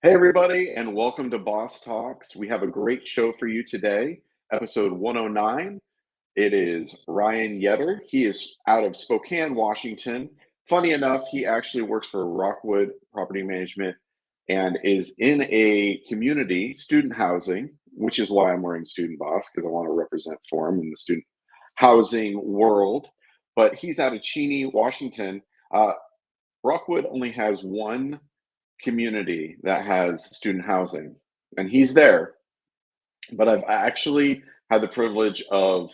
Hey, everybody, and welcome to Boss Talks. We have a great show for you today, episode 109. It is Ryan Yetter. He is out of Spokane, Washington. Funny enough, he actually works for Rockwood Property Management and is in a community student housing, which is why I'm wearing Student Boss, because I want to represent for him in the student housing world. But he's out of Cheney, Washington. Uh, Rockwood only has one community that has student housing, and he's there. But I've actually had the privilege of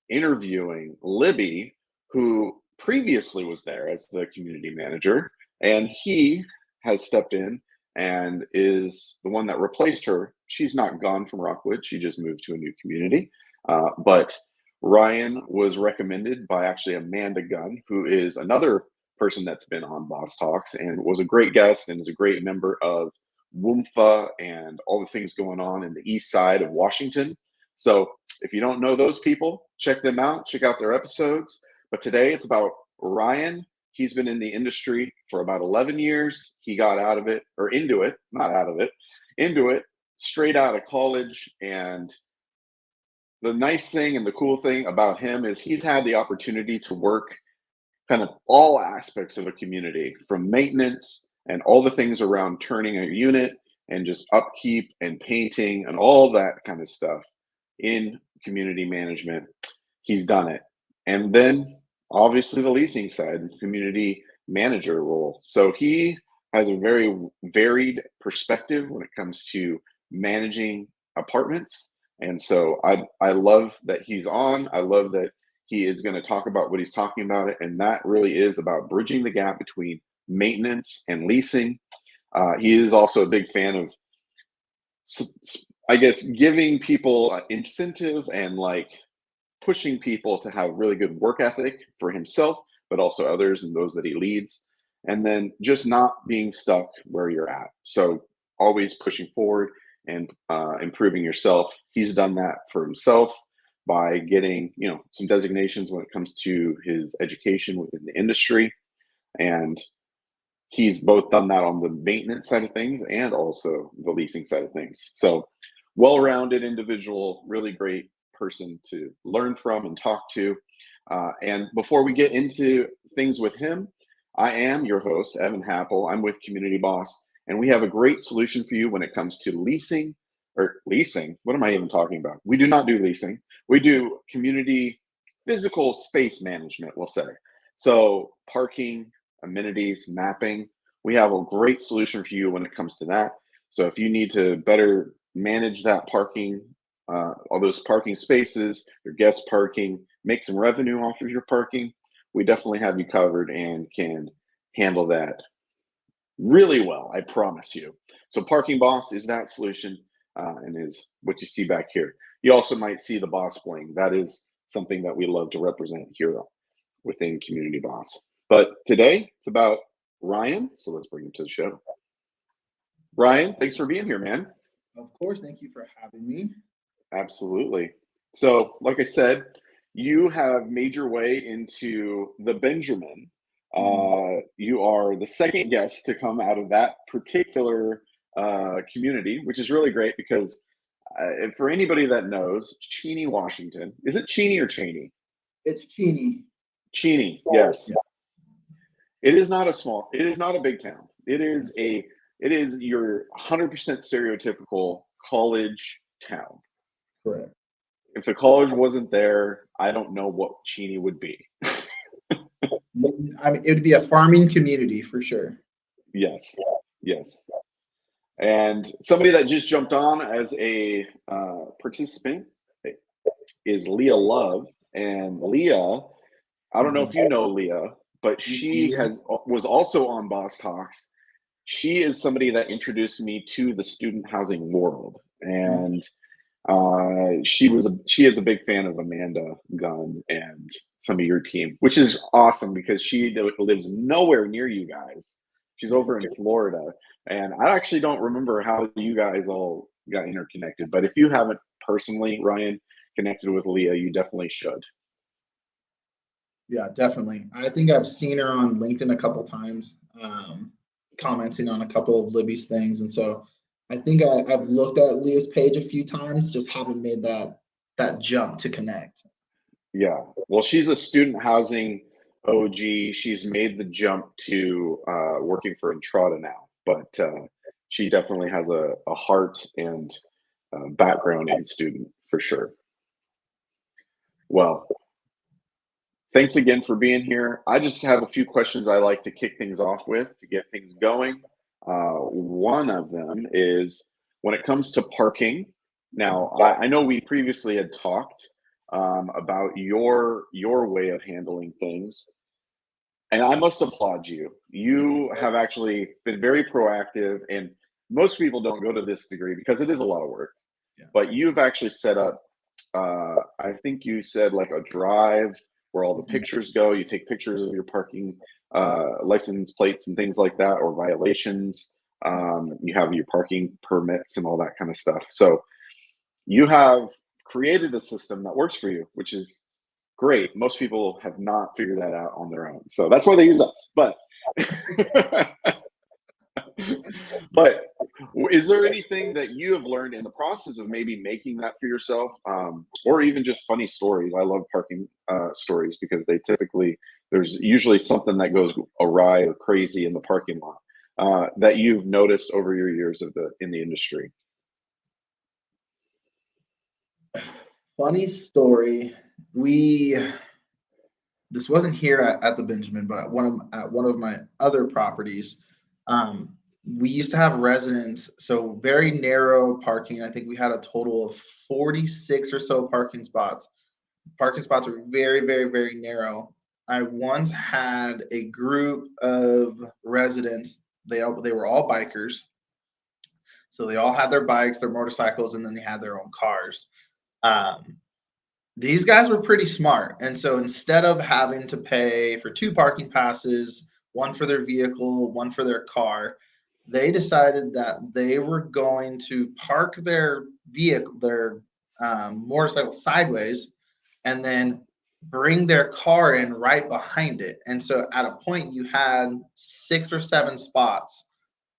interviewing Libby, who previously was there as the community manager, and he has stepped in and is the one that replaced her. She's not gone from Rockwood, she just moved to a new community. But Ryan was recommended by actually Amanda Gunn, who is another person that's been on Boss Talks and was a great guest and is a great member of WUMFA and all the things going on in the east side of Washington. So if you don't know those people, check them out, check out their episodes. But today it's about Ryan. He's been in the industry for about 11 years. He got out of it, or into it, not out of it, into it straight out of college. And the nice thing and the cool thing about him is he's had the opportunity to work kind of all aspects of a community, from maintenance and all the things around turning a unit and just upkeep and painting and all that kind of stuff in community management. He's done it. And then obviously the leasing side, community manager role. So he has a very varied perspective when it comes to managing apartments. And so I love that he's on. I love that he is going to talk about what he's talking about. And that really is about bridging the gap between maintenance and leasing. He is also a big fan of, I guess, giving people incentive and like pushing people to have really good work ethic for himself, but also others and those that he leads. And then just not being stuck where you're at. So always pushing forward and improving yourself. He's done that for himself by getting, some designations when it comes to his education within the industry. And he's both done that on the maintenance side of things and also the leasing side of things. So well-rounded individual, really great person to learn from and talk to. And before we get into things with him, I am your host, Evan Happel. I'm with Community Boss, and we have a great solution for you when it comes to leasing. What am I even talking about? We do not do leasing. We do community physical space management, we'll say. So parking, amenities, mapping. We have a great solution for you when it comes to that. So if you need to better manage that parking, all those parking spaces, your guest parking, make some revenue off of your parking, we definitely have you covered and can handle that really well, I promise you. So Parking Boss is that solution, and is what you see back here. You also might see the Boss bling. That is something that we love to represent here within Community Boss. But today it's about Ryan, so let's bring him to the show. Ryan, thanks for being here, man. Of course, thank you for having me. Absolutely. So, like I said, you have made your way into the Benjamin. You are the second guest to come out of that particular community, which is really great because for anybody that knows, Cheney, Washington, is it Cheney or Cheney? It's Cheney. Cheney, yes. Yeah, It is not a small, it is not a big town. It is your 100% stereotypical college town. correct. If the college wasn't there, I don't know what Cheney would be. I mean, it would be a farming community for sure. Yes, yes. And somebody that just jumped on as a participant is Leah Love. And Leah, I don't know if you know Leah, but she Yeah. was also on Boss Talks. She is somebody that introduced me to the student housing world, and she is a big fan of Amanda Gunn and some of your team, which is awesome because she lives nowhere near you guys. She's over in Florida, and I actually don't remember how you guys all got interconnected. But if you haven't personally, Ryan, connected with Leah, you definitely should. Yeah, definitely. I think I've seen her on LinkedIn a couple times, commenting on a couple of Libby's things, and so I think I've looked at Leah's page a few times, just haven't made that jump to connect. Yeah. Well, she's a student housing OG. She's made the jump to working for Entrada now, but she definitely has a heart and background in student for sure. Well, thanks again for being here. I just have a few questions I like to kick things off with to get things going. One of them is when it comes to parking. Now, I know we previously had talked about your way of handling things, and I must applaud you. You have actually been very proactive, and most people don't go to this degree because it is a lot of work. Yeah. But you've actually set up, I think you said like a drive where all the pictures go. You take pictures of your parking license plates and things like that, or violations. You have your parking permits and all that kind of stuff. So you have created a system that works for you, which is great. Most people have not figured that out on their own. So that's why they use us. But but is there anything that you have learned in the process of maybe making that for yourself, or even just funny stories? I love parking stories because they typically there's usually something that goes awry or crazy in the parking lot that you've noticed over your years of in the industry. Funny story. This wasn't here at the Benjamin, but at one of my other properties, we used to have residents, so very narrow parking. I think we had a total of 46 or so parking spots. Parking spots are very, very, very narrow. I once had a group of residents. They were all bikers, so they all had their bikes, their motorcycles, and then they had their own cars. Um, these guys were pretty smart. And so instead of having to pay for two parking passes, one for their vehicle, one for their car, they decided that they were going to park their vehicle, their motorcycle sideways, and then bring their car in right behind it. And so at a point, you had 6 or 7 spots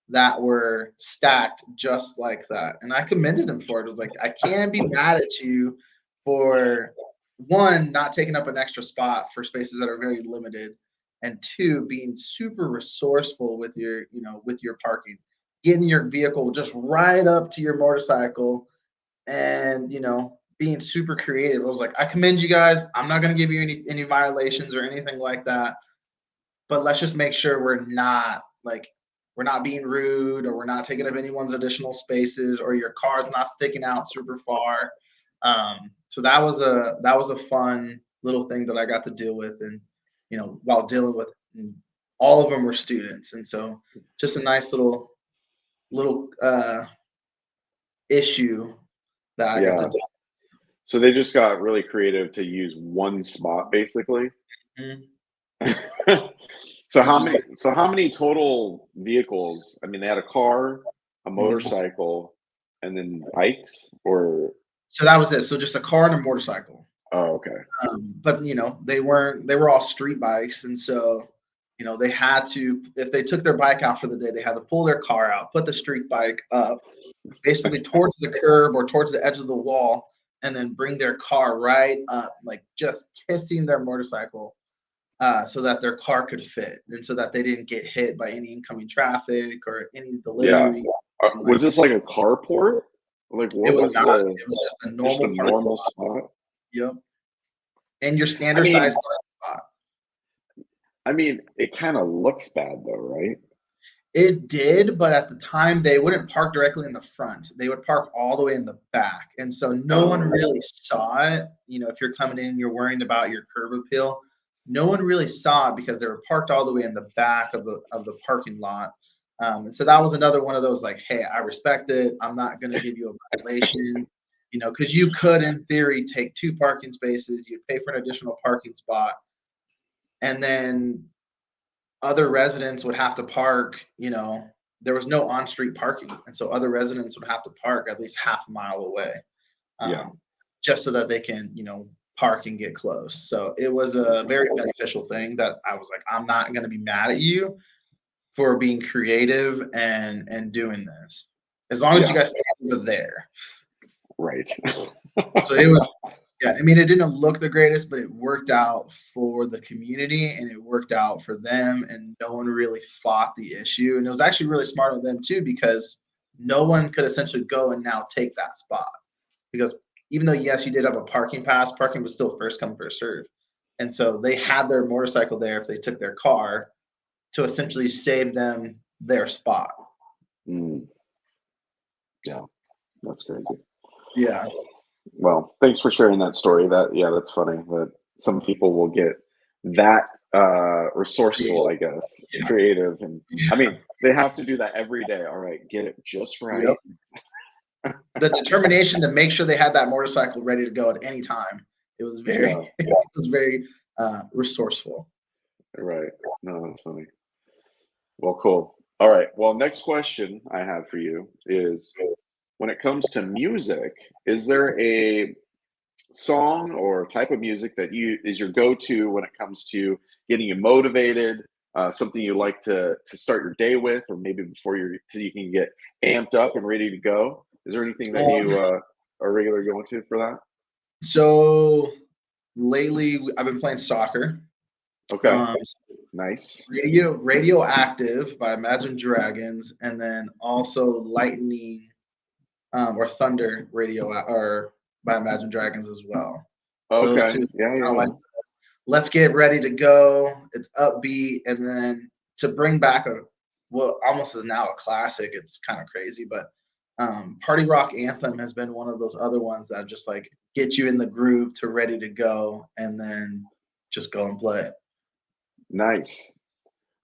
that were stacked just like that. And I commended him for it. It was like, I can't be mad at you for one, not taking up an extra spot for spaces that are very limited, and two, being super resourceful with your, with your parking, getting your vehicle just right up to your motorcycle and, being super creative. I was like, I commend you guys. I'm not going to give you any violations or anything like that, but let's just make sure we're not being rude, or we're not taking up anyone's additional spaces, or your car's not sticking out super far. So that was a fun little thing that I got to deal with, and while dealing with, all of them were students, and so just a nice little issue that I got to Yeah. deal So they just got really creative to use one spot basically. with. So Which how is many so how many total vehicles? I mean, they had a car, a Mhm. motorcycle, and then bikes or So that was it. So just a car and a motorcycle. oh, okay. But they were all street bikes, and so they had to, if they took their bike out for the day, they had to pull their car out, put the street bike up basically towards the curb or towards the edge of the wall, and then bring their car right up, like just kissing their motorcycle, so that their car could fit, and so that they didn't get hit by any incoming traffic or any Yeah. deliveries. Like Was this like a carport? Like it what was was not. the It was just a just a normal parking normal lot. spot? Yep, and your I standard size mean, parking spot. it kind of looks bad though, right? It did, but at the time they wouldn't park directly in the front. They would park all the way in the back. And so no one Oh, really saw it. If you're coming in, you're worrying about your curb appeal. No one really saw it because they were parked all the way in the back of the parking lot. And so that was another one of those, like, hey, I respect it. I'm not going to give you a violation, because you could, in theory, take two parking spaces. You'd pay for an additional parking spot, and then other residents would have to park, there was no on-street parking. And so other residents would have to park at least half a mile away, yeah. just so that they can, park and get close. So it was a very beneficial thing that I was like, I'm not going to be mad at you for being creative and doing this. as long as you Yeah. guys stay over there. Right. So it was, yeah, I mean, it didn't look the greatest, but it worked out for the community and it worked out for them, and no one really fought the issue. And it was actually really smart of them too, because no one could essentially go and now take that spot. Because even though, yes, you did have a parking pass, parking was still first come, first serve. And so they had their motorcycle there if they took their car to essentially save them their spot. Mm, yeah, that's crazy. Yeah. Well, thanks for sharing that story. That's funny that some people will get that resourceful, I guess, Yeah. creative, and I Yeah. mean, they have to do that every day. All right, get it just right. Yep. The determination to make sure they had that motorcycle ready to go at any time. It was very, Yeah, it was very resourceful. right. No, that's funny. Well, cool. All right. Well, next question I have for you is when it comes to music, is there a song or type of music that you is your go-to when it comes to getting you motivated, something you like to start your day with, or maybe before so you can get amped up and ready to go? Is there anything that Um, you are regularly going to for that? so lately, I've been playing soccer. Okay, Um, nice. Radioactive by Imagine Dragons, and then also Lightning or Thunder or by Imagine Dragons as well. Those Okay, two, yeah, I yeah, like. Let's get ready to go. It's upbeat, and then to bring back what almost is now a classic. It's kind of crazy, but Party Rock Anthem has been one of those other ones that just like get you in the groove to ready to go, and then just go and play. nice.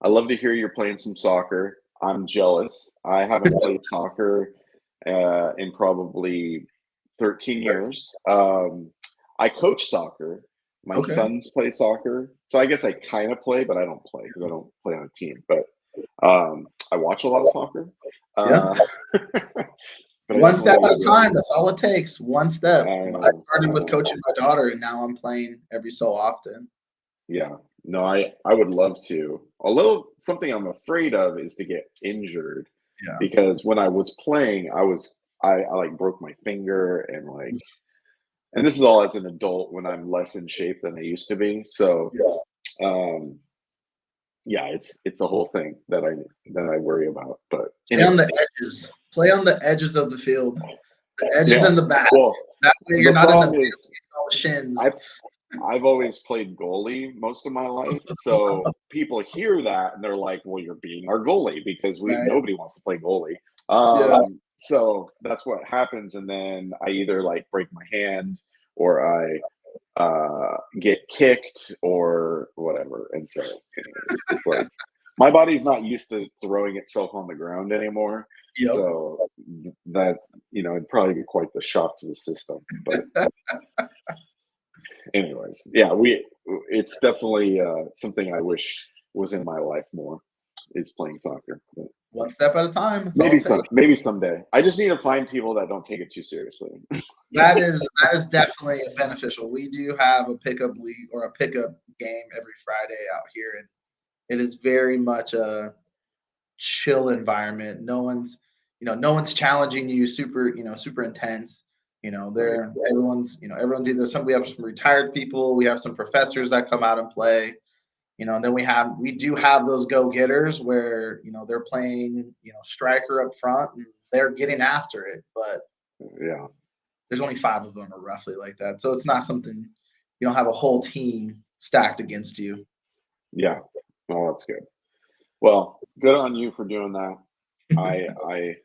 I love to hear you're playing some soccer. I'm jealous. I haven't played soccer in probably 13 years. I coach soccer. My Okay. sons play soccer. So I guess I kind of play, but I don't play because I don't play on a team. But I watch a lot of soccer. Yeah. Uh, but I One step at definitely, a time. That's all it takes. One step. I I started with know. coaching my daughter, and now I'm playing every so often. Yeah. No, I would love to. A little something I'm afraid of is to get injured Yeah. because when I was playing, I like broke my finger and this is all as an adult when I'm less in shape than I used to be. So Yeah. um yeah, it's a whole thing that I worry about. But Play on anyway, the edges. Play on the edges of the field. The edges yeah. and the back. Well, That way you're the not in the problem middle is getting all the shins. I I've always played goalie most of my life, so people hear that and they're like, "Well, you're being our goalie because we Right. nobody wants to play goalie." Yeah. So that's what happens, and then I either like break my hand or I get kicked or whatever. And so, anyways, it's like my body's not used to throwing itself on the ground anymore. Yep. So that it'd probably be quite the shock to the system. But anyways, yeah, it's definitely something I wish was in my life more is playing soccer. But One step at a time. That's all it takes. maybe someday. I just need to find people that don't take it too seriously. That is definitely beneficial. We do have a pickup league or a pickup game every Friday out here, and it is very much a chill environment. No one's challenging you super intense. Right. Everyone's either we have some retired people, we have some professors that come out and play, and then we do have those go-getters where, they're playing, striker up front and they're getting after it, but Yeah. there's only five of them or roughly like that. So it's not something you don't have a whole team stacked against you. Yeah. Well, that's good. Well, good on you for doing that. I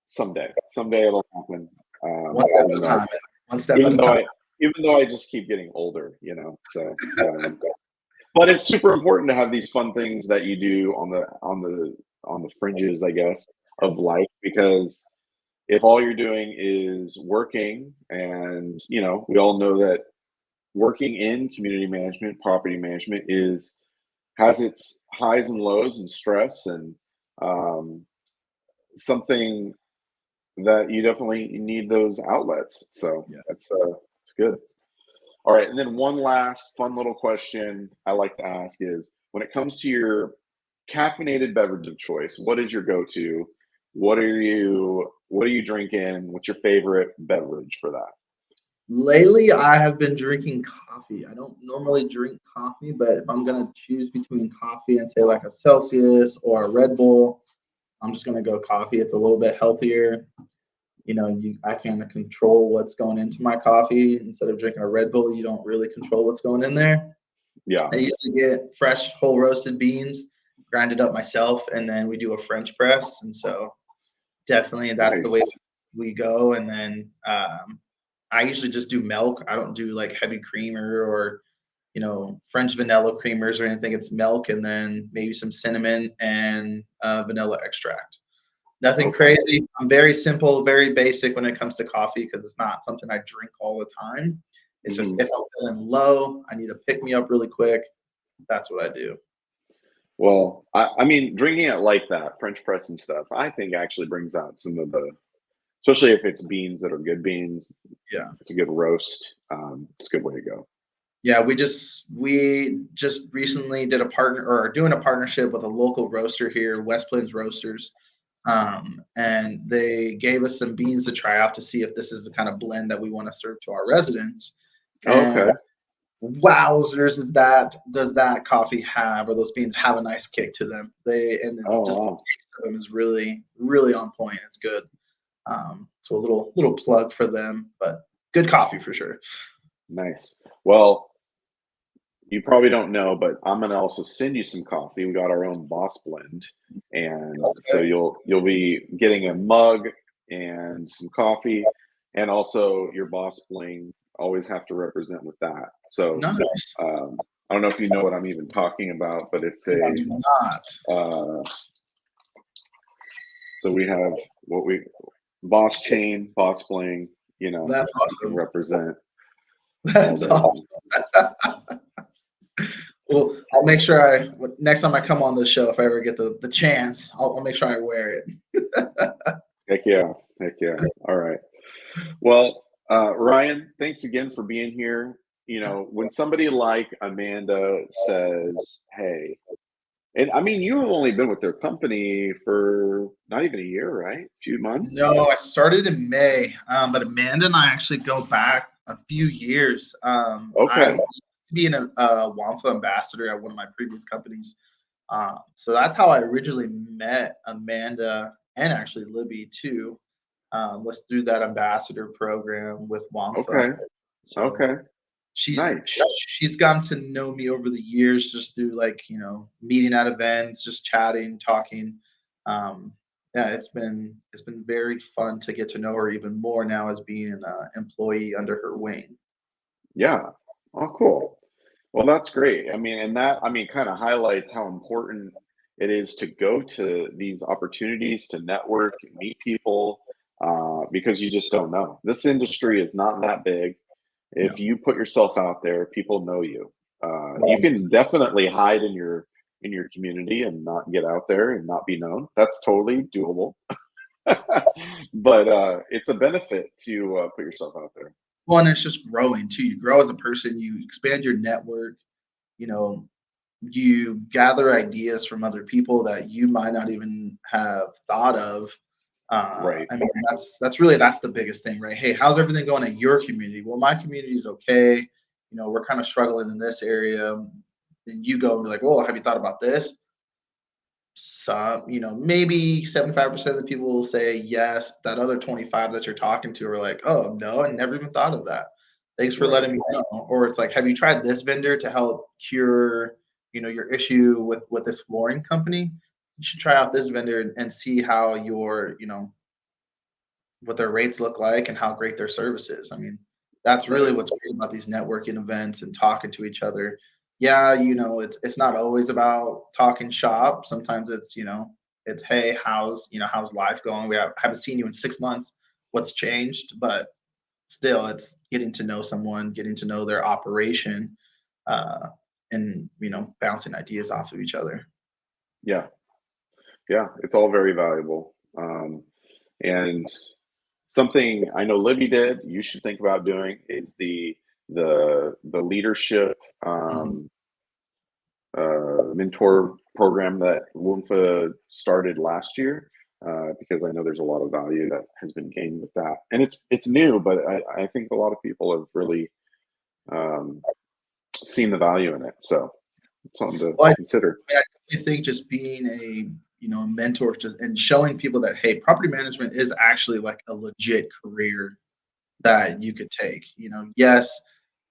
someday it'll happen. One step at Even a though time. One step at even a though time. I even though I just keep getting older, So, but it's super important to have these fun things that you do on the fringes, I guess, of life because if all you're doing is working, and we all know that working in community management, property management has its highs and lows and stress and um, something that you definitely need those outlets. So Yeah. it's good. All right, and then one last fun little question I like to ask is when it comes to your caffeinated beverage of choice, what is your go-to? What are you drinking? What's your favorite beverage for that? Lately, I have been drinking coffee. I don't normally drink coffee, but if I'm gonna choose between coffee and say like a Celsius or a Red Bull, I'm just gonna go coffee. It's a little bit healthier. I can control what's going into my coffee instead of drinking a Red Bull. You don't really control what's going in there. Yeah. I usually get fresh whole roasted beans, grind it up myself, and then we do a French press. And so definitely that's the way Nice. we go. And then I usually just do milk. I don't do like heavy creamer or French vanilla creamers or anything. It's milk and then maybe some cinnamon and vanilla extract. Nothing Okay. crazy. I'm very simple, very basic when it comes to coffee because it's not something I drink all the time. It's just Hmm. if I'm feeling low, I need to pick me up really quick. That's what I do. Well, I mean, drinking it like that, French press and stuff, I think actually brings out some of the, especially if it's beans that are good beans. Yeah. It's a good roast. It's a good way to go. Yeah, we just recently did a partner or are doing a partnership with a local roaster here, West Plains Roasters. And they gave us some beans to try out to see if this is the kind of blend that we want to serve to our residents. Okay. And wowzers, does that coffee have or those beans have a nice kick to them? Oh Just the wow. taste of them is really, really on point. It's good. So a little plug for them, but good coffee for sure. Nice. Well, you probably don't know, but I'm gonna also send you some coffee. We got our own Boss blend, and so Okay. you'll be getting a mug and some coffee, and also your Boss bling. Always have to represent with that. So Nice. I don't know if you know what I'm even talking about, but it's No, I a do not. uh, so we have what we Boss chain, Boss bling. That's You can awesome. represent all That's this. awesome. Well, I'll make sure next time I come on this show, if I ever get the chance, I'll make sure I wear it. Heck yeah, heck yeah. All right. Well, Ryan, thanks again for being here. When somebody like Amanda says, "Hey," and I mean, you've only been with their company for not even a year, right? A few months. No, I started in May, but Amanda and I actually go back a few years. I Okay. used to be a WAMFA ambassador at one of my previous companies. So that's how I originally met Amanda and actually Libby too, was through that ambassador program with WAMFA. Okay. So Okay. Nice. she's gotten to know me over the years just through like meeting at events, just chatting, talking. Um, yeah, it's been very fun to get to know her even more now as being an employee under her wing. Yeah. Oh, cool. Well, that's great. I mean, and that, I mean, kind of highlights how important it is to go to these opportunities to network and meet people, because you just don't know. This industry is not that big. If No, you put yourself out there, people know you. You right. can definitely hide in your community and not get out there and not be known. That's totally doable. But it's a benefit to put yourself out there. Well, and it's just growing too. You grow as a person, you expand your network, you know, you gather ideas from other people that you might not even have thought of. Right. I mean, that's the biggest thing, right? Hey, how's everything going in your community? Well, my community is okay. We're kind of struggling in this area. Then you go and be like, well, have you thought about this? Some, maybe 75% of the people will say yes. That other 25 that you're talking to are like, oh no, I never even thought of that. Thanks for Right. letting me know. Or it's like, have you tried this vendor to help cure, your issue with this flooring company? You should try out this vendor and see how what their rates look like and how great their service is. I mean, that's really Right. what's great about these networking events and talking to each other. Yeah, it's not always about talking shop. Sometimes it's hey, how's life going? Haven't seen you in 6 months. What's changed? But still, it's getting to know someone, getting to know their operation, uh, and bouncing ideas off of each other. Yeah. Yeah. It's all very valuable. And something I know Libby did, you should think about doing is the leadership Mhm. mentor program that WUMFA started last year. because I know there's a lot of value that has been gained with that. And it's new, but I think a lot of people have really um, seen the value in it. So it's something to Well, consider. I definitely think just being a a mentor just and showing people that hey, property management is actually like a legit career that you could take. Yes,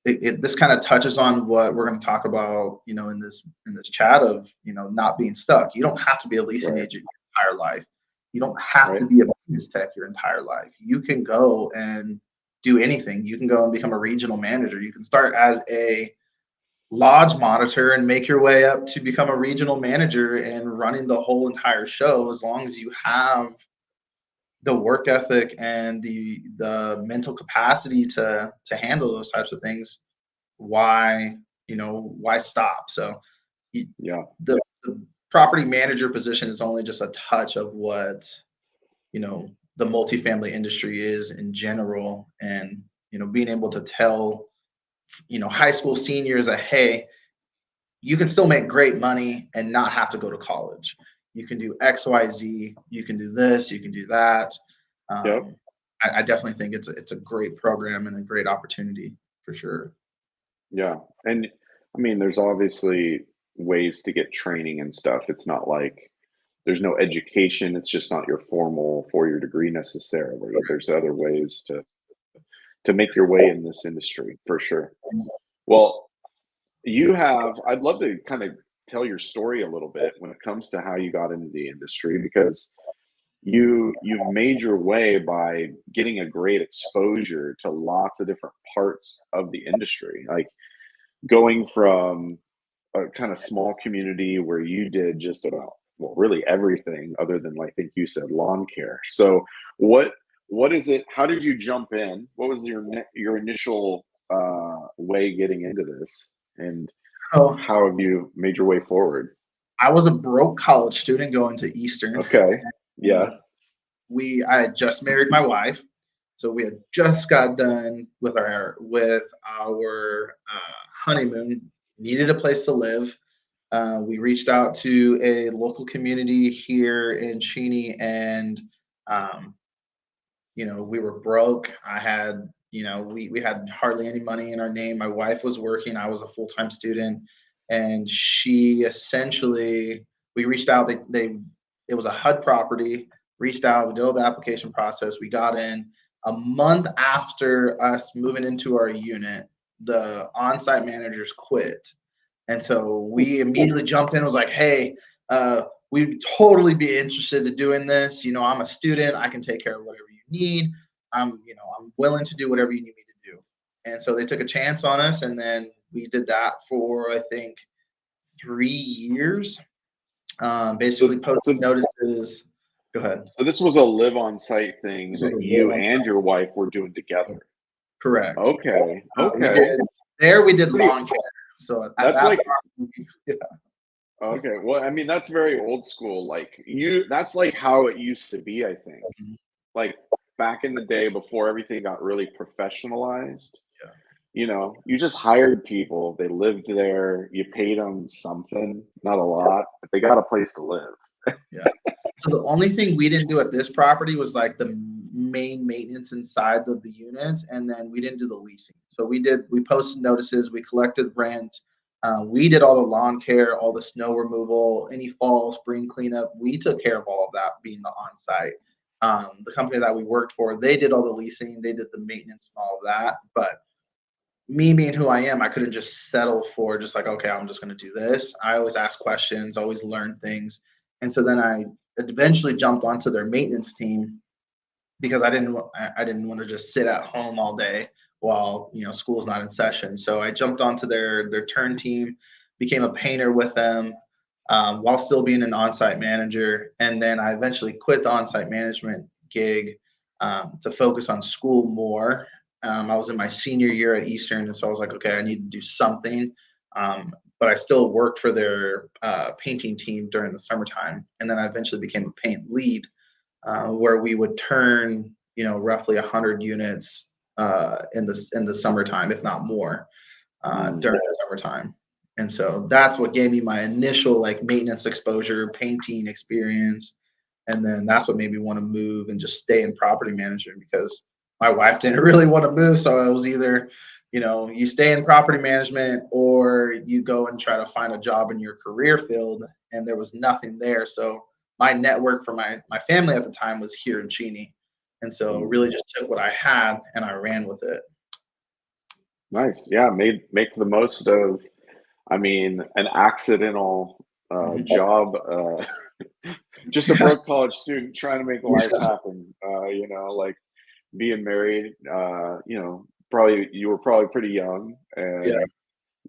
this kind of touches on what we're going to talk about, in this chat of not being stuck. You don't have to be a leasing Right. agent your entire life. You don't have to Right. be a business tech your entire life. You can go and do anything. You can go and become a regional manager. You can start as a lodge monitor and make your way up to become a regional manager and running the whole entire show as long as you have the work ethic and the mental capacity to handle those types of things. Why stop? So Yeah. the property manager position is only just a touch of what the multifamily industry is in general. And being able to tell high school seniors that hey, you can still make great money and not have to go to college. You can do XYZ, you can do this, you can do that. Yep. um, I definitely think it's a great program and a great opportunity for sure. Yeah. And I mean, there's obviously ways to get training and stuff. It's not like there's no education. It's just not your formal 4-year degree necessarily. There's other ways to make your way in this industry for sure. Well, I'd love to kind of tell your story a little bit when it comes to how you got into the industry because you've made your way by getting a great exposure to lots of different parts of the industry. Like going from a kind of small community where you did just about, well, really everything other than, like, I think you said lawn care. So what what is it? How did you jump in? What was your initial way getting into this, and So how have you made your way forward? I was a broke college student going to Eastern, Okay. and Yeah. I had just married my wife, so we had just got done with our honeymoon. Needed a place to live. We reached out to a local community here in Cheney, and um, we were broke. I had, we had hardly any money in our name. My wife was working. I was a full-time student. And she essentially, we reached out, it was a HUD property, reached out, we did all the application process. We got in a month after us moving into our unit, the on-site managers quit. And so we immediately jumped in and was like, hey, we'd totally be interested in doing this. I'm a student. I can take care of whatever you need. I'm willing to do whatever you need me to do. And so they took a chance on us, and then we did that for I think 3 years. Basically So posting so notices. Go ahead. so this was a live on site thing This was that a live you on and site. your wife were doing together. Correct. Okay. We Okay. did there. We did Pretty lawn care. So at that's that like property, yeah. okay. Well, I mean, that's very old school. Like that's like how it used to be, I think. Like back in the day before everything got really professionalized, you just hired people. They lived there. You paid them something, not a lot, but they got a place to live. Yeah. So the only thing we didn't do at this property was like the main maintenance inside of the units, and then we didn't do the leasing. So we posted notices, we collected rent, we did all the lawn care, all the snow removal, any fall, spring cleanup. We took care of all of that, being the on-site. The company that we worked for, they did all the leasing, they did the maintenance and all of that. But me being who I am, I couldn't just settle for just like, okay, I'm just going to do this. I always ask questions, always learn things. And so then I eventually jumped onto their maintenance team because I didn't want to just sit at home all day while, school's not in session. So I jumped onto their turn team, became a painter with them, while still being an on-site manager. And then I eventually quit the on-site management gig, to focus on school more. I was in my senior year at Eastern, and so I was like, okay, I need to do something. But I still worked for their painting team during the summertime, and then I eventually became a paint lead, where we would turn, roughly 100 units in the summertime, if not more, Mm, during the summertime. And so that's what gave me my initial like maintenance exposure, painting experience. And then that's what made me want to move and just stay in property management, because my wife didn't really want to move. So it was either, you stay in property management or you go and try to find a job in your career field. And there was nothing there. So my network for my family at the time was here in Cheney. And so Mm. really just took what I had and I ran with it. Nice. Yeah, make the most of, I mean, an accidental Mhm. job, just a broke college student trying to make life Yeah. happen. Like being married. Probably you were probably pretty young, Yeah. and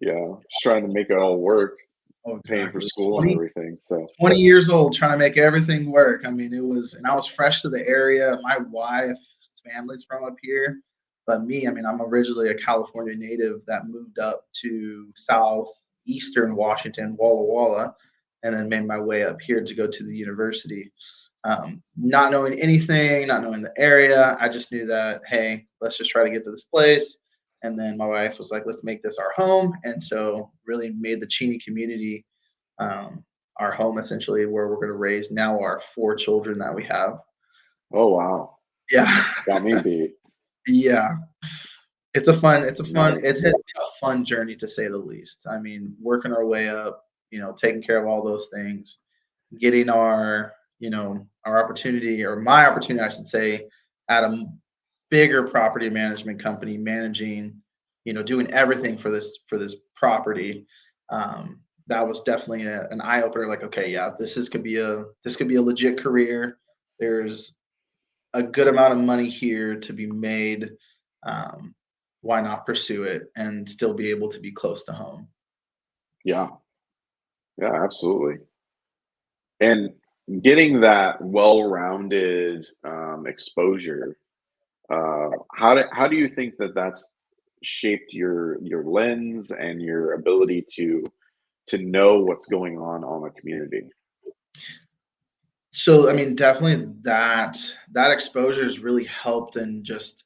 just trying to make it all work, Oh, paying for exactly. school and 20, everything. So, 20 years old trying to make everything work. I mean, and I was fresh to the area. My wife's family's from up here. But me, I mean, I'm originally a California native that moved up to southeastern Washington, Walla Walla, and then made my way up here to go to the university. Not knowing anything, not knowing the area, I just knew that, hey, let's just try to get to this place. And then my wife was like, let's make this our home. And so really made the Cheney community um, our home, essentially, where we're going to raise now our 4 children that we have. oh wow, Yeah. got me beat. Yeah. It Nice. has been a fun journey to say the least. I mean, working our way up, taking care of all those things, getting our opportunity, or my opportunity, I should say, at a bigger property management company, managing, doing everything for this property. That was definitely an eye opener. Like, okay, yeah, this could be a legit career. There's a good amount of money here to be made. Um, why not pursue it and still be able to be close to home? Yeah, yeah, absolutely. And getting that well-rounded exposure, how do you think that that's shaped your lens and your ability to know what's going on a community? So, I mean, definitely that exposure has really helped. And just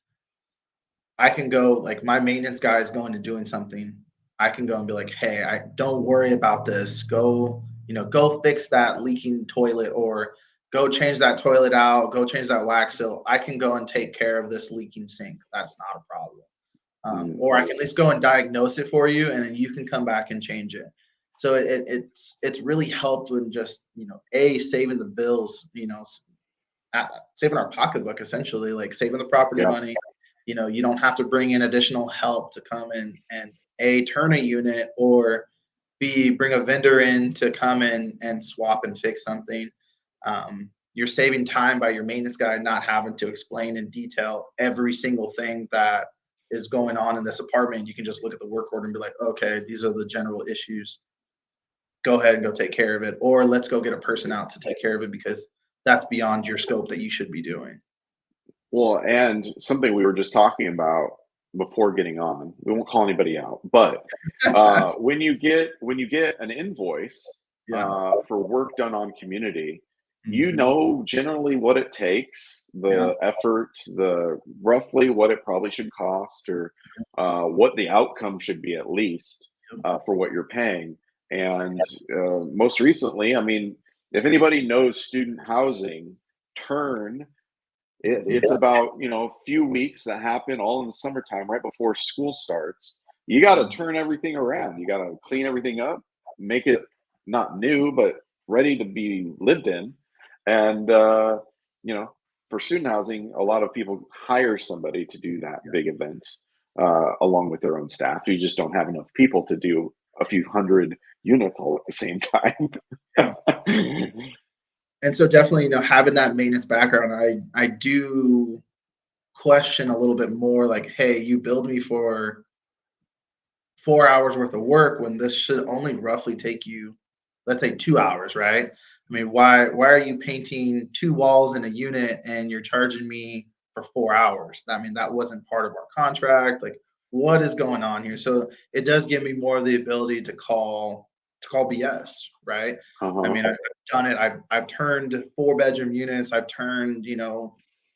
I can go, like, my maintenance guy is going to doing something. I can go and be like, hey, I don't worry about this. Go fix that leaking toilet, or go change that toilet out, go change that wax seal. I can go and take care of this leaking sink. That's not a problem. Mm, Or I can at least go and diagnose it for you, and then you can come back and change it. So it's really helped with just saving the bills, saving our pocketbook, essentially, like saving the property yeah, money. You don't have to bring in additional help to come in and a turn a unit, or b bring a vendor in to come in and swap and fix something. You're saving time by your maintenance guy not having to explain in detail every single thing that is going on in this apartment. You can just look at the work order and be like, okay, these are the general issues. Go ahead and go take care of it, or let's go get a person out to take care of it, because that's beyond your scope that you should be doing. well, and something we were just talking about before getting on, we won't call anybody out, but when you get an invoice Yeah. for work done on community, you Mhm. know generally what it takes, Yeah. the effort, the roughly what it probably should cost, or what the outcome should be at least Yep. for what you're paying. And most recently, I mean, if anybody knows student housing, turn it's Mhm. about, a few weeks that happen all in the summertime right before school starts. You got to Yeah. turn everything around. You got to clean everything up, make it not new, but ready to be lived in. And, for student housing, a lot of people hire somebody to do that Yeah. big event along with their own staff. You just don't have enough people to do a few hundred units all at the same Yeah. time. And so definitely, having that maintenance background, I do question a little bit more, like, hey, you billed me for 4 hours worth of work when this should only roughly take you, let's say, 2 hours, right? I mean, why are you painting 2 walls in a unit and you're charging me for 4 hours? I mean, that wasn't part of our contract. Like, what is going on here? So it does give me more of the ability to call BS, right? I Uh-huh. mean, I've done it. I've turned 4 bedroom units. I've turned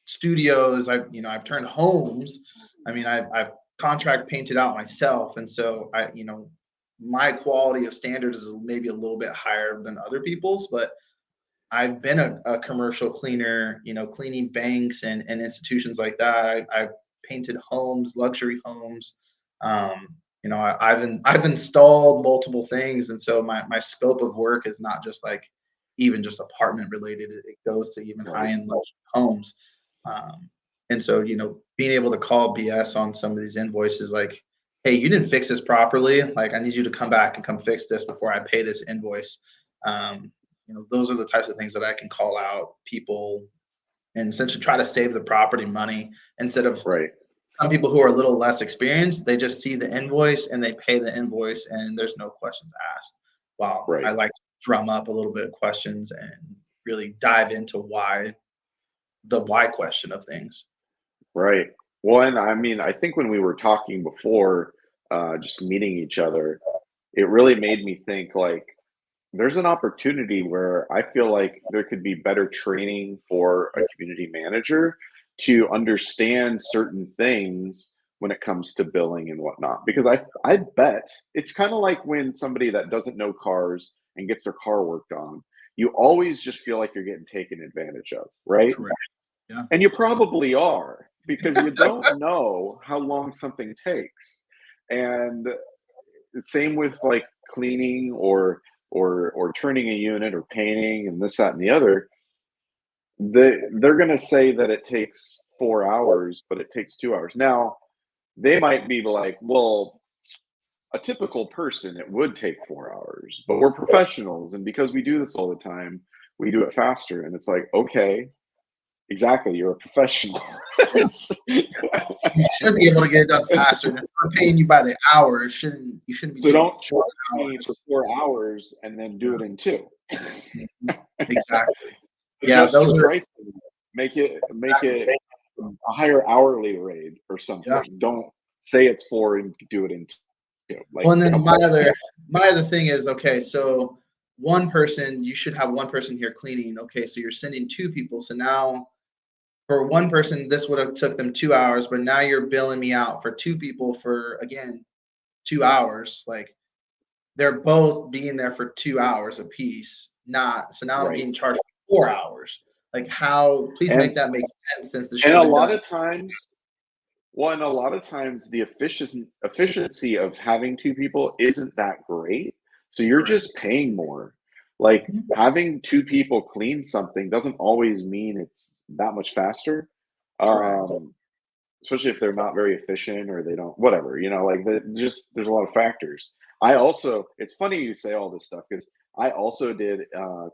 studios. I've turned homes. I mean, I've contract painted out myself, and so my quality of standards is maybe a little bit higher than other people's, but I've been a commercial cleaner, cleaning banks and institutions like that. I've painted homes, luxury homes. Um, I've installed multiple things, and so my scope of work is not just like even just apartment related. It goes to even high Right. end luxury homes. Um, and so, being able to call BS on some of these invoices, like, hey, you didn't fix this properly. Like, I need you to come back and come fix this before I pay this invoice. Um, those are the types of things that I can call out people and essentially try to save the property money instead of Right. some people who are a little less experienced. They just see the invoice and they pay the invoice and there's no questions asked. Wow. I Right. like to drum up a little bit of questions and really dive into the why question of things. Right. Well, and I mean, I think when we were talking before, just meeting each other, it really made me think like there's an opportunity where I feel like there could be better training for a community manager to understand certain things when it comes to billing and whatnot. Because I bet it's kind of like when somebody that doesn't know cars and gets their car worked on, you always just feel like you're getting taken advantage of, right? Correct. Yeah. And you probably are because you don't know how long something takes. And same with like cleaning or turning a unit or painting and this, that, and the other. They're gonna say that it takes 4 hours, but it takes 2 hours. Now, they might be like, well, a typical person, it would take 4 hours, but we're professionals, and because we do this all the time, we do it faster. And it's like, okay, exactly, you're a professional. You should be able to get it done faster. And if we're paying you by the hour, you shouldn't be So taking don't charge four me for hours. 4 hours and then do Yeah. it in two. Mhm. Exactly. Yeah, Adjust those your are pricing. Make it exactly. a higher hourly rate or Yeah. something. Don't say it's four and do it in two. Well, Like, and then come on. my other thing is, okay, so one person, you should have one person here cleaning. Okay, so you're sending two people. So now for one person, this would have took them 2 hours, but now you're billing me out for two people for again 2 hours. Like they're both being there for 2 hours a piece. Not so now I'm Right. getting charged for 4 hours. Like how? Please make And that make sense since this and should a have been lot done. of times, well, and a lot of times the efficiency of having two people isn't that great. So you're Correct. just paying more. Like Mhm. having two people clean something doesn't always mean it's that much faster. Correct. Um, Especially if they're not very efficient or they don't, whatever, like just there's a lot of factors. I also, it's funny you say all this stuff because I also did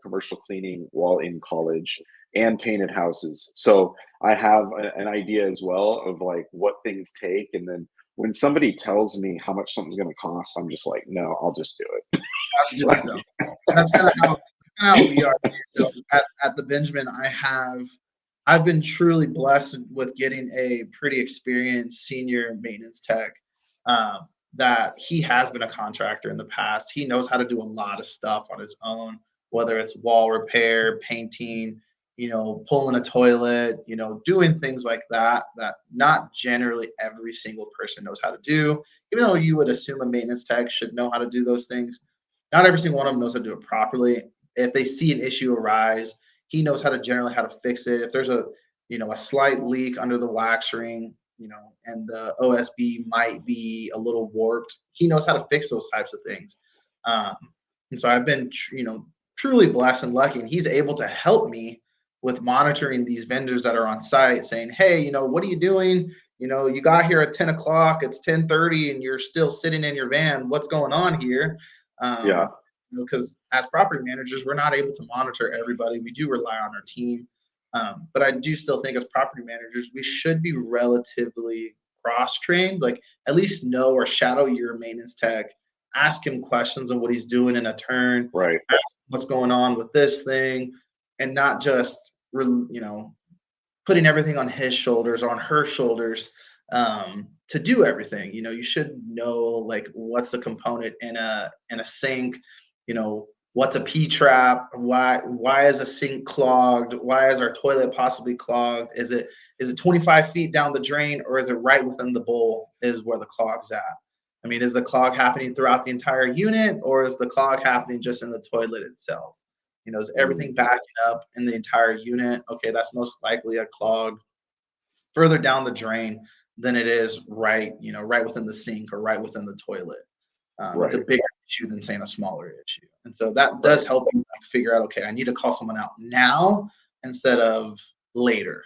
commercial cleaning while in college and painted houses. So I have an idea as well of like what things take. And then when somebody tells me how much something's going to cost, I'm just like, no, I'll just do it. Gotta do it though. And that's kind of how we are. So at the Benjamin, I've been truly blessed with getting a pretty experienced senior maintenance tech. That he has been a contractor in the past. He knows how to do a lot of stuff on his own, whether it's wall repair, painting, pulling a toilet, doing things like that, that not generally every single person knows how to do. Even though you would assume a maintenance tech should know how to do those things, not every single one of them knows how to do it properly. If they see an issue arise, he knows how to fix it. If there's a slight leak under the wax ring, and the OSB might be a little warped, he knows how to fix those types of things. Um, and so I've been, truly blessed and lucky, and he's able to help me with monitoring these vendors that are on site, saying, "Hey, what are you doing? You got here at 10 o'clock. It's 10:30, and you're still sitting in your van. What's going on here?" Yeah. Um, because as property managers, we're not able to monitor everybody. We do rely on our team. But I do still think as property managers, we should be relatively cross trained, like at least know or shadow your maintenance tech, ask him questions on what he's doing in a turn, Right. ask him what's going on with this thing, and not just, putting everything on his shoulders, on her shoulders, to do everything. You should know like what's the component in a sink. What's a P trap? Why is a sink clogged? Why is our toilet possibly clogged? Is it 25 feet down the drain, or is it right within the bowl is where the clog's at? I mean, is the clog happening throughout the entire unit, or is the clog happening just in the toilet itself? Is Mm. everything backing up in the entire unit? Okay, that's most likely a clog further down the drain than it is right within the sink or right within the toilet. It's a Right, bigger issue than saying a smaller issue. And so that does right, help you figure out, okay, I need to call someone out now instead of later.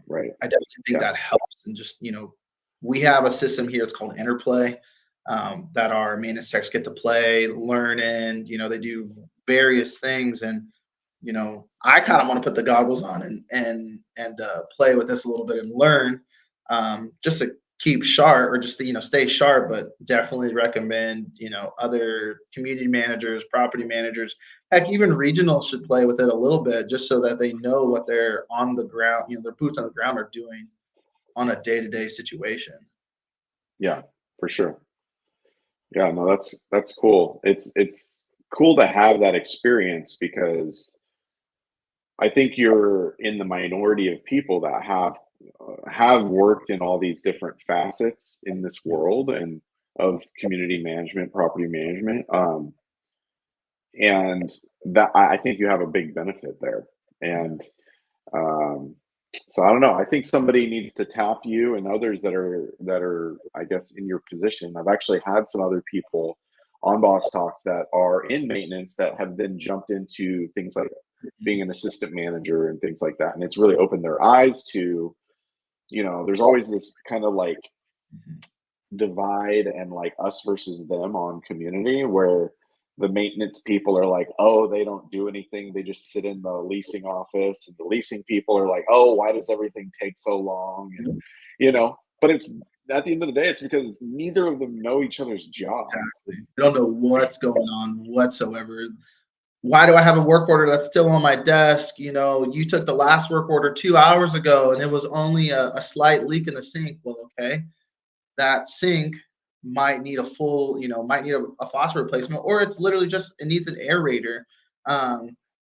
right. I definitely think Yeah, that helps. And just, we have a system here, it's called Interplay, that our maintenance techs get to play, learn in, they do various things. And, I kind of want to put the goggles on and play with this a little bit and learn, just to keep sharp or just to, stay sharp, but definitely recommend, other community managers, property managers, heck, even regionals should play with it a little bit just so that they know what they're on the ground, their boots on the ground are doing on a day-to-day situation. yeah, for sure. Yeah, no, that's cool. It's cool to have that experience because I think you're in the minority of people that have worked in all these different facets in this Yeah. world and of community management, property management. And that I think you have a big benefit there. Yeah. And um, so I don't know. I think somebody needs to tap you and others that are I guess in your position. I've actually had some other people on Boss Talks that are in maintenance that have then jumped into things like being an assistant manager and things like that. And it's really opened their eyes to, there's always this kind of like Mhm. divide and like us versus them on community where the maintenance people are like, oh, they don't do anything. They just sit in the leasing office. And the leasing people are like, oh, why does everything take so long? But it's at the end of the day, it's because neither of them know each other's job. Exactly. They don't know what's going on whatsoever. Why do I have a work order that's still on my desk? You took the last work order 2 hours ago and it was only a slight leak in the sink. Well, okay, that sink might need might need a faucet replacement, or it's literally just it needs an aerator.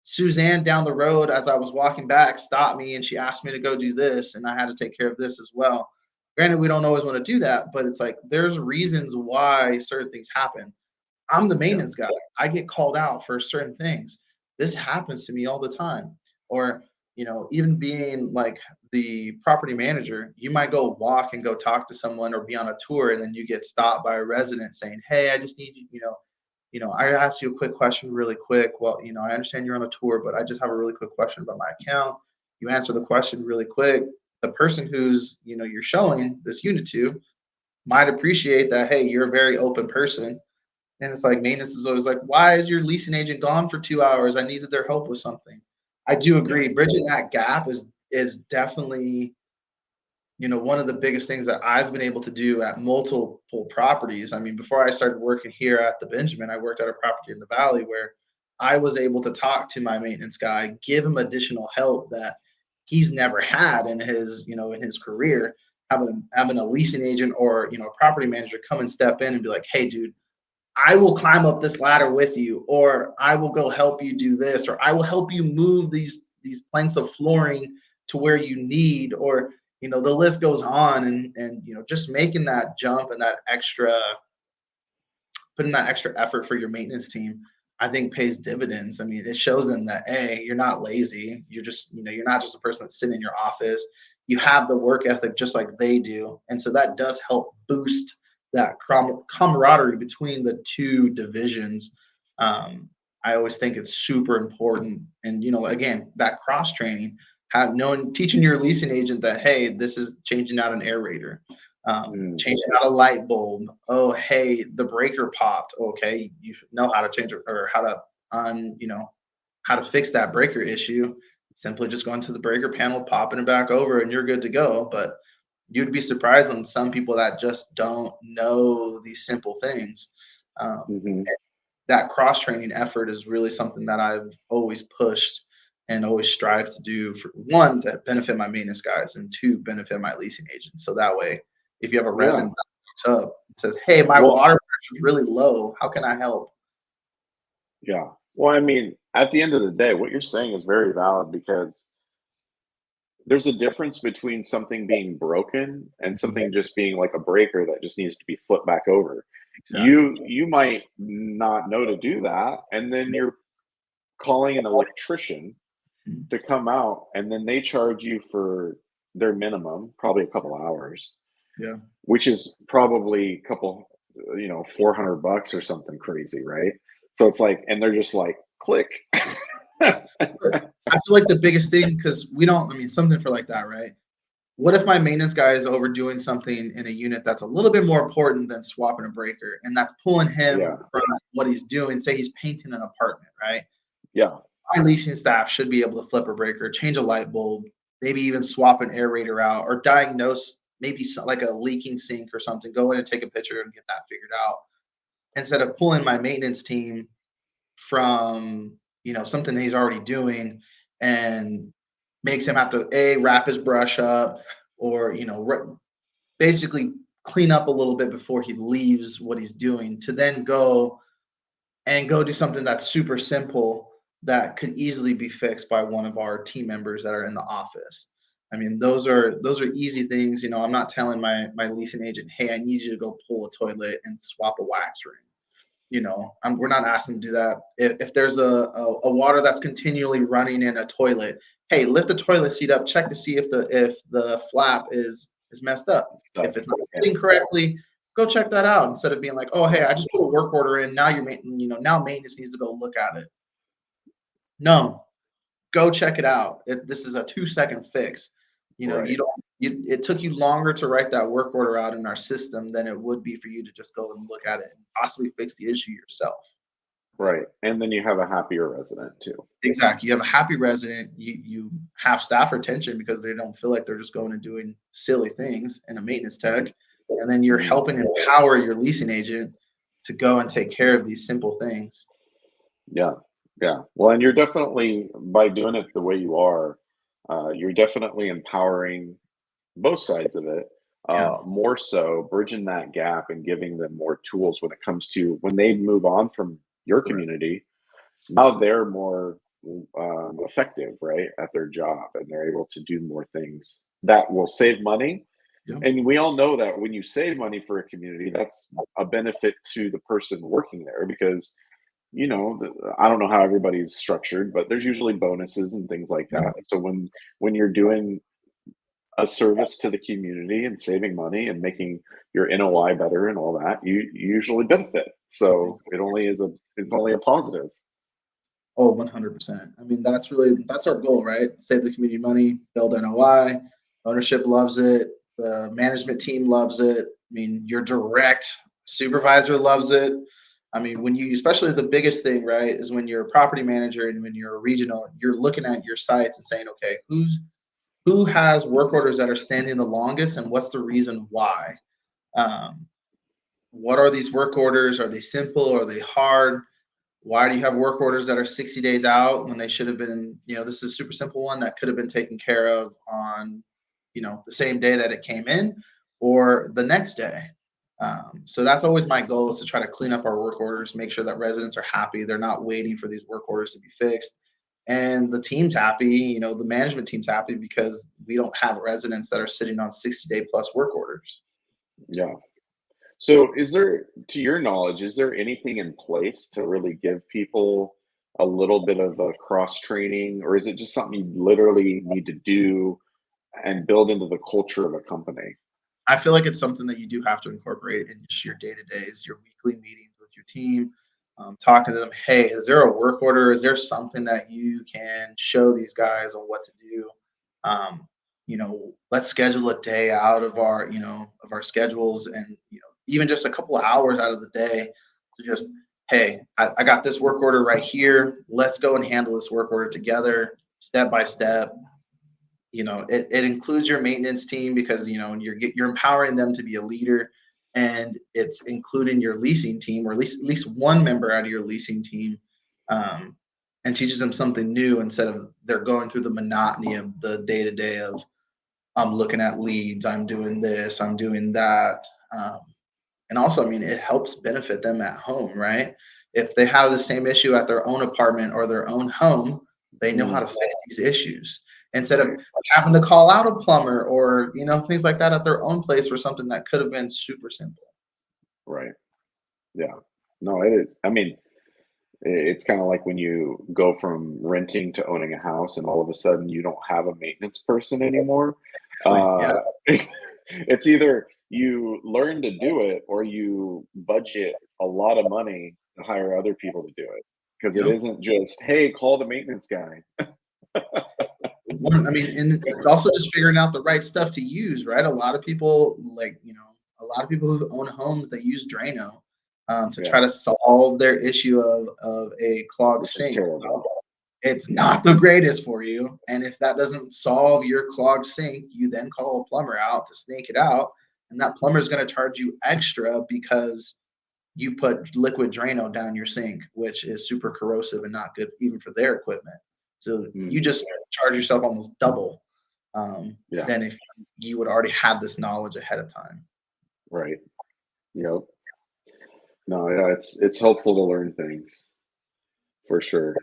Suzanne down the road, as I was walking back, stopped me and she asked me to go do this, and I had to take care of this as well. Granted, we don't always want to do that, but it's like there's reasons why certain things happen. I'm the Yeah. maintenance guy. I get called out for certain things. This happens to me all the time. Or, even being like the property manager, you might go walk and go talk to someone or be on a tour, and then you get stopped by a resident saying, "Hey, I just need you, I asked you a quick question really quick. Well, I understand you're on a tour, but I just have a really quick question about my account." You answer the question really quick. The person who's, you're showing this unit to might appreciate that, hey, you're a very open person, and it's like maintenance is always like, why is your leasing agent gone for 2 hours? I needed their help with something. I do Yeah. agree. Bridging that gap is definitely, one of the biggest things that I've been able to do at multiple properties. I mean, before I started working here at the Benjamin, I worked at a property in the valley where I was able to talk to my maintenance guy, give him additional help that he's never had in his career. Having a leasing agent or a property manager come and step in and be like, hey, dude, I will climb up this ladder with you, or I will go help you do this, or I will help you move these planks of flooring to where you need, or the list goes on, and just making that jump and that extra putting that extra effort for your maintenance team, I think pays dividends. I mean, it shows them that A, you're not lazy. You're just, you're not just a person that's sitting in your office. You have the work ethic just like they do. And so that does help boost that camaraderie between the two divisions. I always think it's super important. And, again, that cross training, teaching your leasing agent that, hey, this is changing out an aerator, Mm. changing out a light bulb. Oh, hey, the breaker popped. Okay, you should know how to change it or how to how to fix that breaker issue. Simply just going to the breaker panel, popping it back over, and you're good to go. But you'd be surprised on some people that just don't know these simple things. Hmm. That cross training effort is really something that I've always pushed and always strive to do, for one, to benefit my maintenance guys, and two, benefit my leasing agents. So that way, if you have a Yeah. resident that walks up and says, hey, my Well, water pressure is really low, how can I help? yeah. Well, I mean, at the end of the day, what you're saying is very valid because there's a difference between something being broken and Mhm. something just being like a breaker that just needs to be flipped back over. Exactly. You might not know to do that, and then calling an electrician Mhm. to come out, and then they charge you for their minimum, probably a couple hours, Yeah. which is probably a couple, 400 bucks or something crazy, right? So it's like, and they're just like, click. But I feel like the biggest thing, because we don't, I mean, something for like that, right? What if my maintenance guy is overdoing something in a unit that's a little bit more important than swapping a breaker, and that's pulling him Yeah, from what he's doing? Say he's painting an apartment, right? yeah, My leasing staff should be able to flip a breaker, change a light bulb, maybe even swap an aerator out, or diagnose maybe like a leaking sink or something. Go in and take a picture and get that figured out, instead of pulling my maintenance team from something he's already doing, and makes him have to wrap his brush up, or basically clean up a little bit before he leaves what he's doing, to then go do something that's super simple that could easily be fixed by one of our team members that are in the office. I mean, those are easy things. I'm not telling my leasing agent, hey, I need you to go pull a toilet and swap a wax ring. We're not asking to do that. If there's a water that's continually running in a toilet, hey, lift the toilet seat up, check to see if the flap is messed up. stuff. If it's not Yeah, sitting correctly, go check that out, instead of being like, oh, hey, I just put a work order in. Now now maintenance needs to go look at it. No, go check it out. This is a 2-second fix. You right, don't. It took you longer to write that work order out in our system than it would be for you to just go and look at it and possibly fix the issue yourself. right. And then you have a happier resident too. Exactly. You have a happy resident. You have staff retention because they don't feel like they're just going and doing silly things in a maintenance tech. And then you're Mhm. helping empower your leasing agent to go and take care of these simple things. Yeah, yeah. Well, and you're definitely, by doing it the way you are, you're definitely empowering both sides of it. Yeah. More so, bridging that gap and giving them more tools when it comes to when they move on from your Correct. community. Now they're more effective, right, at their job, and they're able to do more things that will save money. Yeah. And we all know that when you save money for a community, that's a benefit to the person working there because I don't know how everybody's structured, but there's usually bonuses and things like Yeah. that. So when you're doing a service to the community and saving money and making your NOI better and all that, you usually benefit. So it's only a positive. Oh, 100%. I mean, that's our goal, right? Save the community money, build NOI. Ownership loves it. The management team loves it. I mean, your direct supervisor loves it. I mean, especially the biggest thing, right, is when you're a property manager and when you're a regional, you're looking at your sites and saying, okay, who has work orders that are standing the longest, and what's the reason why? Um, what are these work orders? Are they simple? Are they hard? Why do you have work orders that are 60 days out when they should have been, this is a super simple one that could have been taken care of on, the same day that it came in, or the next day. So that's always my goal, is to try to clean up our work orders, make sure that residents are happy. They're not waiting for these work orders to be fixed. And the team's happy, the management team's happy, because we don't have residents that are sitting on 60-day plus work orders. Yeah. So to your knowledge, is there anything in place to really give people a little bit of a cross training, or is it just something you literally need to do and build into the culture of a company? I feel like it's something that you do have to incorporate in just your day to days, your weekly meetings with your team, talking to them. Hey, is there a work order? Is there something that you can show these guys on what to do? Let's schedule a day out of our schedules, and even just a couple of hours out of the day to just, hey, I got this work order right here. Let's go and handle this work order together, step by step. It includes your maintenance team, because you're empowering them to be a leader, and it's including your leasing team, or at least one member out of your leasing team, um, and teaches them something new, instead of they're going through the monotony of the day to day of, I'm looking at leads, I'm doing this, I'm doing that. um, and also, I mean, it helps benefit them at home, right? If they have the same issue at their own apartment or their own home, they know how Mm, to fix these issues, instead of right, having to call out a plumber, or things like that at their own place for something that could have been super simple. right. Yeah. No, it is. I mean, It's kind of like when you go from renting to owning a house and all of a sudden you don't have a maintenance person anymore. Exactly. Yeah. Uh, it's either you learn to do it or you budget a lot of money to hire other people to do it. Because it Yep. isn't just, hey, call the maintenance guy. I mean, and it's also just figuring out the right stuff to use, right? A lot of people, like, a lot of people who own homes, they use Drano to try Yeah, to solve their issue of a clogged which is sink. terrible. Well, it's not the greatest for you. And if that doesn't solve your clogged sink, you then call a plumber out to snake it out. And that plumber is going to charge you extra because you put liquid Drano down your sink, which is super corrosive and not good even for their equipment. So you Mhm. just charge yourself almost double Yeah, than if you would already have this knowledge ahead of time. right. Yep. No, yeah, it's helpful to learn things for sure.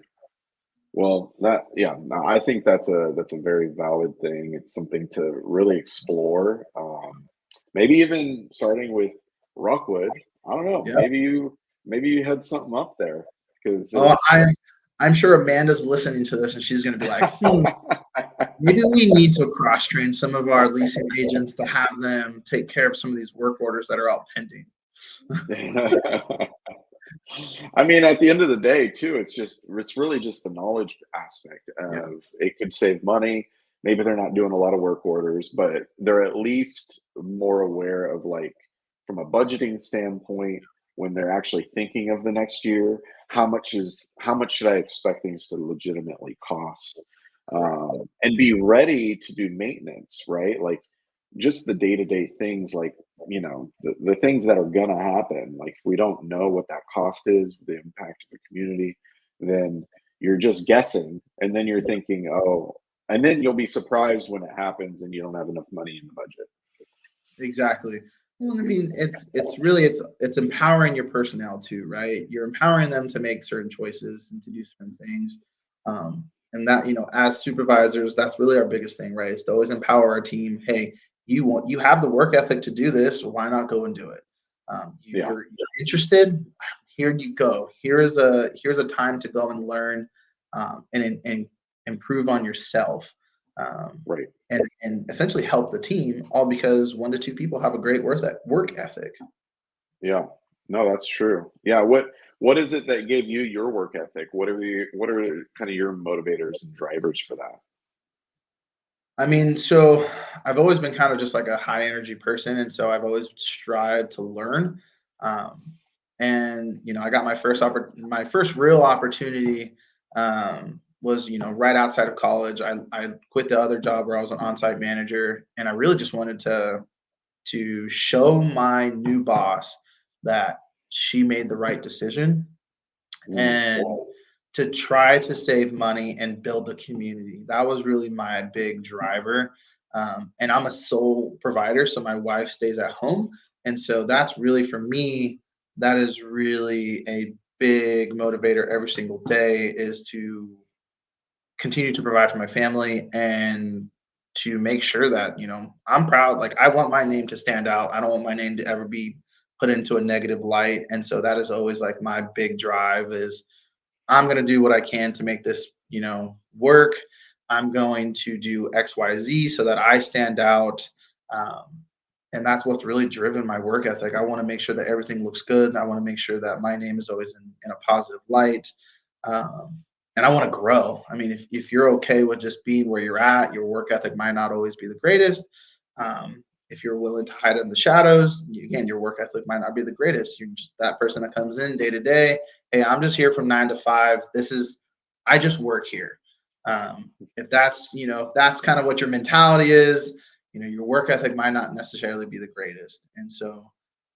Well, yeah, no, I think that's a very valid thing. It's something to really explore. Maybe even starting with Rockwood. I don't know. Yeah. Maybe you had something up there because Oh, it's I'm sure Amanda's listening to this and she's going to be like, maybe we need to cross train some of our leasing agents to have them take care of some of these work orders that are out pending. I mean, at the end of the day, too, it's really just the knowledge aspect Yeah. of it could save money. Maybe they're not doing a lot of work orders, but they're at least more aware of like from a budgeting standpoint when they're actually thinking of the next year, how much should I expect things to legitimately cost? Right. And be ready to do maintenance, right? Like just the day-to-day things like the things that are gonna happen, like if we don't know what that cost is, the impact of the community, then you're just guessing, and then you're thinking, oh, and then you'll be surprised when it happens and you don't have enough money in the budget. Exactly. Well, I mean, it's really it's empowering your personnel too, right? You're empowering them to make certain choices and to do certain things. And that, as supervisors, that's really our biggest thing, right? Is to always empower our team. Hey, you have the work ethic to do this. Why not go and do it? Yeah, You're interested. Here you go. Here's a time to go and learn and improve on yourself. Um, right. and essentially help the team, all because 1 to 2 people have a great work ethic. Yeah. No, that's true. Yeah, what is it that gave you your work ethic? What are kind of your motivators and drivers for that? I mean, so I've always been kind of just like a high energy person, and so I've always strived to learn. Um, and I got my first real opportunity was right outside of college. I quit the other job where I was an on-site manager, and I really just wanted to show my new boss that she made the right decision Mm, and to try to save money and build a community. That was really my big driver. And I'm a sole provider, so my wife stays at home. And so that's really for me, that is really a big motivator every single day is to continue to provide for my family and to make sure that I'm proud. Like, I want my name to stand out. I don't want my name to ever be put into a negative light. And so that is always like my big drive is I'm going to do what I can to make this work. I'm going to do XYZ so that I stand out. um, and that's what's really driven my work ethic. I want to make sure that everything looks good, and I want to make sure that my name is always in a positive light. um, and I want to grow. I mean, if you're okay with just being where you're at, your work ethic might not always be the greatest. If you're willing to hide in the shadows, again, your work ethic might not be the greatest. You're just that person that comes in day to day. Hey, I'm just here from 9 to 5. I just work here. If that's kind of what your mentality is, your work ethic might not necessarily be the greatest. And so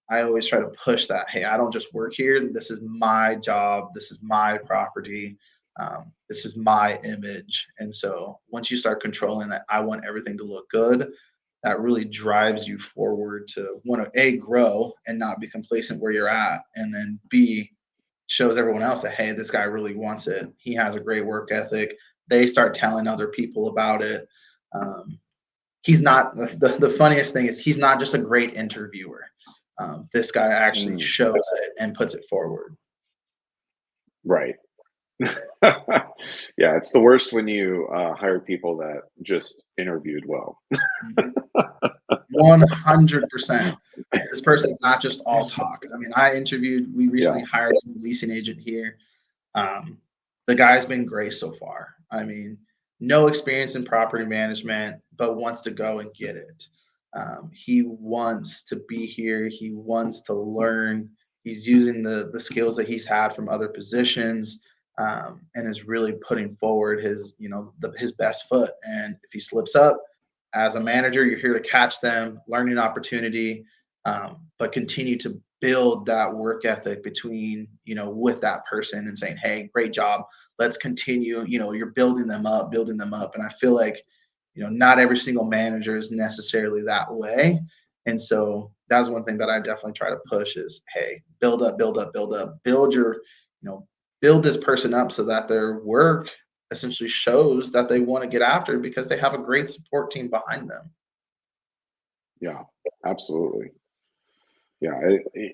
I always try to push that. Hey, I don't just work here. This is my job. This is my property. This is my image. And so once you start controlling that, I want everything to look good. That really drives you forward to want to A, grow and not be complacent where you're at. And then B, shows everyone else that, hey, this guy really wants it. He has a great work ethic. They start telling other people about it. Um, he's not the funniest thing is he's not just a great interviewer. This guy actually mm. shows it and puts it forward. Right. Yeah, it's the worst when you hire people that just interviewed well. 100%. This person's not just all talk. I mean, we recently Yeah, hired a leasing agent here. Um, the guy's been great so far. I mean, no experience in property management, but wants to go and get it. He wants to be here. He wants to learn. He's using the skills that he's had from other positions, and is really putting forward his his best foot. And if he slips up, as a manager, you're here to catch them, learning opportunity, but continue to build that work ethic between with that person and saying, hey, great job, let's continue. You're building them up, and I feel like not every single manager is necessarily that way. And so that's one thing that I definitely try to push is, hey, build up, build up, build up, build your build this person up so that their work essentially shows that they want to get after because they have a great support team behind them. yeah, absolutely. Yeah,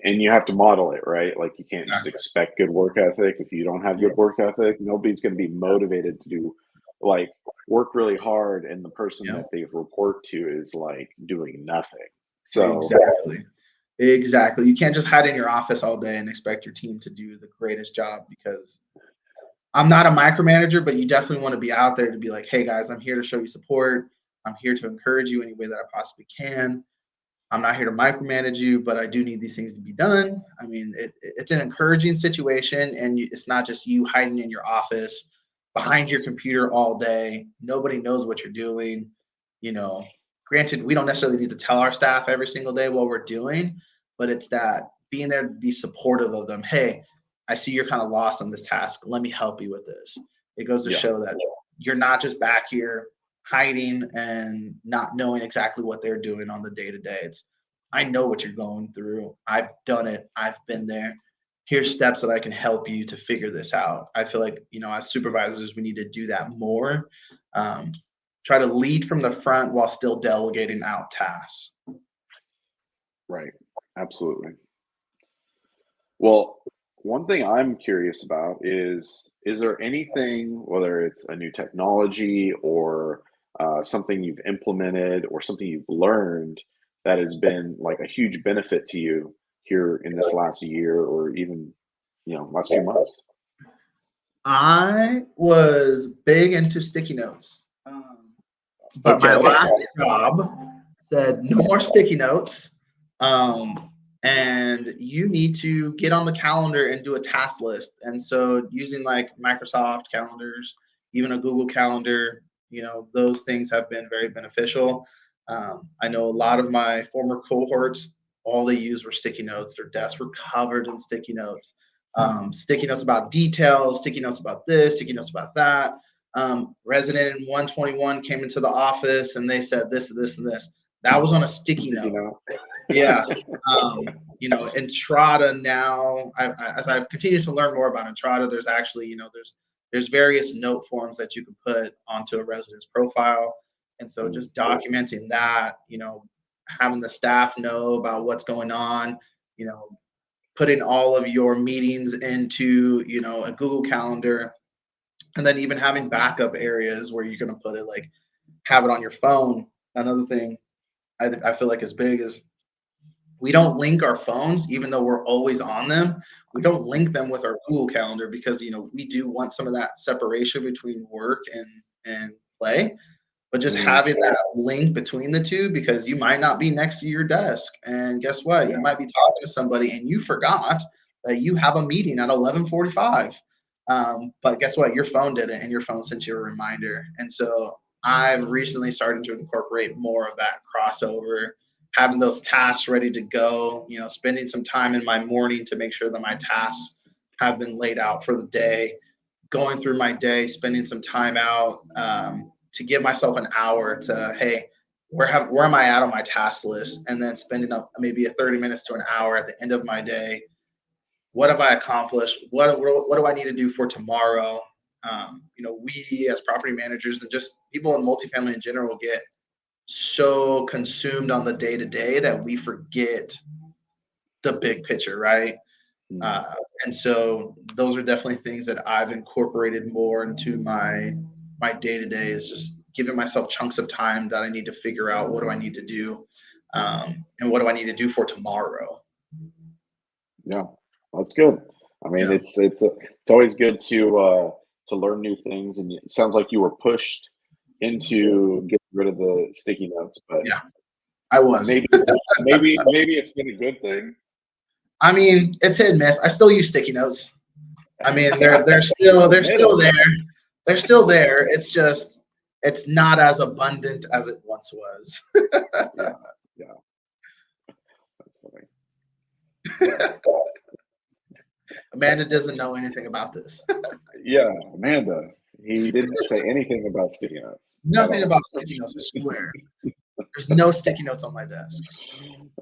and you have to model it, right? Like you can't just Exactly. expect good work ethic. If you don't have Yeah. good work ethic, nobody's going to be motivated to do like work really hard, and the person Yeah. that they report to is like doing nothing. So, Exactly. Exactly. You can't just hide in your office all day and expect your team to do the greatest job because I'm not a micromanager, but you definitely want to be out there to be like, hey guys, I'm here to show you support. I'm here to encourage you any way that I possibly can. I'm not here to micromanage you, but I do need these things to be done. I mean, it's an encouraging situation, and it's not just you hiding in your office behind your computer all day. Nobody knows what you're doing. You know, granted, we don't necessarily need to tell our staff every single day what we're doing, but it's that being there to be supportive of them. Hey, I see you're kind of lost on this task. Let me help you with this. It goes to yeah, show that you're not just back here hiding and not knowing exactly what they're doing on the day to day. It's I know what you're going through. I've done it. I've been there. Here's steps that I can help you to figure this out. I feel like, as supervisors, we need to do that more. Um, Try to lead from the front while still delegating out tasks. right. Absolutely. Well, one thing I'm curious about is there anything, whether it's a new technology or something you've implemented or something you've learned that has been like a huge benefit to you here in this last year or even, last few months? I was big into sticky notes, but my Okay. last job said no more sticky notes. Um, and you need to get on the calendar and do a task list. And so using like Microsoft calendars, even a Google calendar, those things have been very beneficial. I know a lot of my former cohorts, all they used were sticky notes. Their desks were covered in sticky notes. Sticky notes about details, sticky notes about this, sticky notes about that. Resident in 121 came into the office and they said this, this, and this. That was on a sticky Did you note. know? Yeah. Entrada now, as I've continued to learn more about Entrada, there's actually, there's various note forms that you can put onto a resident's profile. And so Mm, just documenting that, having the staff know about what's going on, you know, putting all of your meetings into, a Google Calendar, and then even having backup areas where you're going to put it, like have it on your phone. Another thing I feel like is big is we don't link our phones, even though we're always on them. We don't link them with our Google Calendar because we do want some of that separation between work and play. But just mhm, having that link between the two, because you might not be next to your desk, and guess what? You yeah, might be talking to somebody and you forgot that you have a meeting at 11:45. But guess what? Your phone did it, and your phone sent you a reminder. And so I've recently started to incorporate more of that crossover, having those tasks ready to go. Spending some time in my morning to make sure that my tasks have been laid out for the day, going through my day, spending some time out, to give myself an hour to, hey, where am I at on my task list, and then spending up maybe a 30 minutes to an hour at the end of my day. What have I accomplished? What do I need to do for tomorrow? We as property managers and just people in multifamily in general get so consumed on the day to day that we forget the big picture, right? Mm. Uh, and so those are definitely things that I've incorporated more into my day to day is just giving myself chunks of time that I need to figure out what do I need to do, and what do I need to do for tomorrow. Yeah, that's good. I mean, Yeah. it's always good to learn new things, and it sounds like you were pushed into getting rid of the sticky notes, but Yeah, I was. maybe maybe it's been a good thing. I mean, it's hit and miss. I still use sticky notes. I mean, they're Admit still it. there. They're still there. It's just it's not as abundant as it once was. Yeah, yeah, that's funny. But Amanda doesn't know anything about this. yeah, Amanda, he didn't say anything about sticky notes at Nothing all. about sticky notes, I swear. There's no sticky notes on my desk.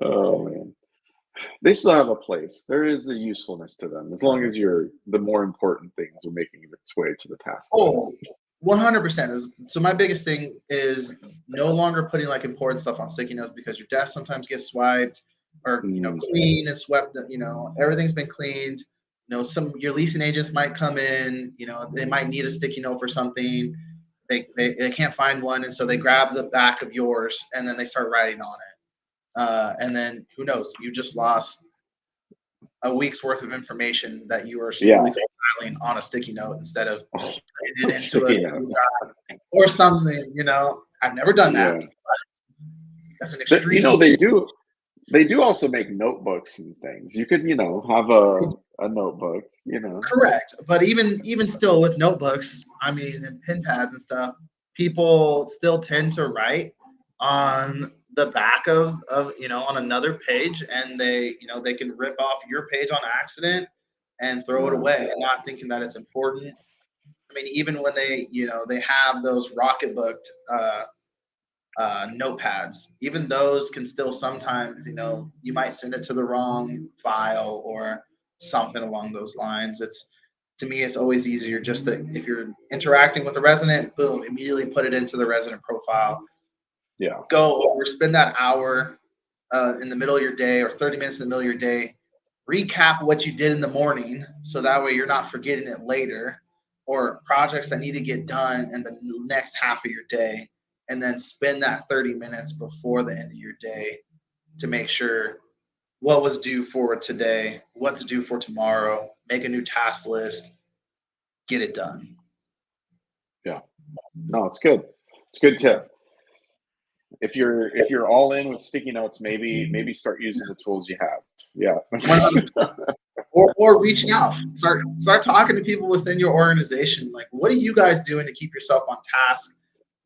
Oh man. They still have a place. There is a usefulness to them as long as the more important things are making its way to the task list. Oh, 100% is so my biggest thing is no longer putting like important stuff on sticky notes because your desk sometimes gets swiped or Mm, clean and swept, everything's been cleaned. Some your leasing agents might come in, they might need a sticky note for something. They can't find one, and so they grab the back of yours and then they start writing on it. And then who knows, you just lost a week's worth of information that you are yeah, slowly compiling on a sticky note instead of putting it into a sticky note. Google Drive or something. I've never done that. Yeah, That's an you extreme know example. they do also make notebooks and things. You could have a notebook. Correct, but even still with notebooks, I mean, and pen pads and stuff, people still tend to write on the back of on another page, and they can rip off your page on accident and throw it Yeah, away, not thinking that it's important. I mean, even when they have those Rocketbook notepads, even those can still sometimes, you might send it to the wrong file or something along those lines. To me, it's always easier just to, if you're interacting with the resident, boom, immediately put it into the resident profile. yeah, Go over, spend that hour in the middle of your day or 30 minutes in the middle of your day, recap what you did in the morning so that way you're not forgetting it later, or projects that need to get done in the next half of your day, and then spend that 30 minutes before the end of your day to make sure what was due for today, what to do for tomorrow, make a new task list, get it done. yeah. No, it's good. It's a good Yeah. tip. If you're all in with sticky notes, maybe start using the tools you have. Yeah. 100%. Or reaching out, start talking to people within your organization, like what are you guys doing to keep yourself on task,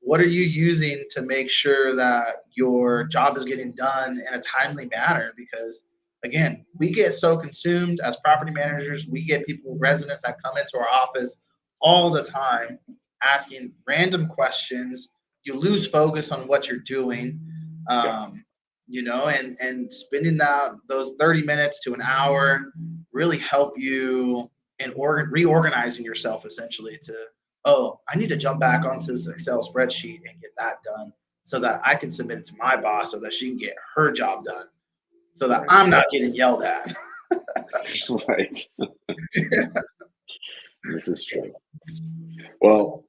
what are you using to make sure that your job is getting done in a timely manner, because again, we get so consumed as property managers, we get people, residents that come into our office all the time asking random questions, you lose focus on what you're doing. Yeah. And spending those 30 minutes to an hour really help you in reorganizing yourself essentially to, oh, I need to jump back onto this Excel spreadsheet and get that done so that I can submit it to my boss so that she can get her job done so that Right. I'm not getting yelled at. Right. This is true. Well,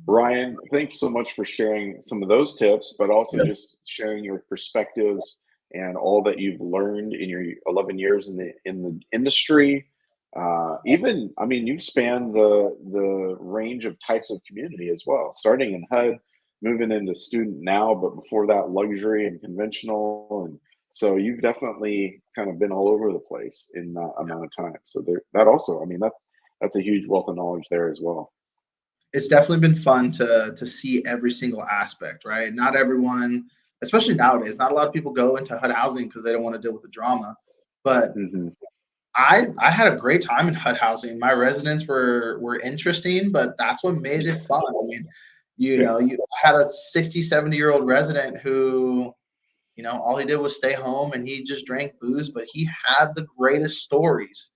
Ryan, thanks so much for sharing some of those tips, but also Yep. just sharing your perspectives and all that you've learned in your 11 years in the industry. Even, I mean, you've spanned the range of types of community as well, starting in HUD, moving into student now, but before that, luxury and conventional. And so you've definitely kind of been all over the place in that amount of time. So that also, I mean, that's a huge wealth of knowledge there as well. It's definitely been fun to see every single aspect, right? Not everyone, especially nowadays, not a lot of people go into HUD housing because they don't want to deal with the drama. But Hmm. I had a great time in HUD housing. My residents were interesting, but that's what made it fun. I mean, Yeah. you had a 60, 70-year-old resident who, all he did was stay home and he just drank booze, but he had the greatest stories.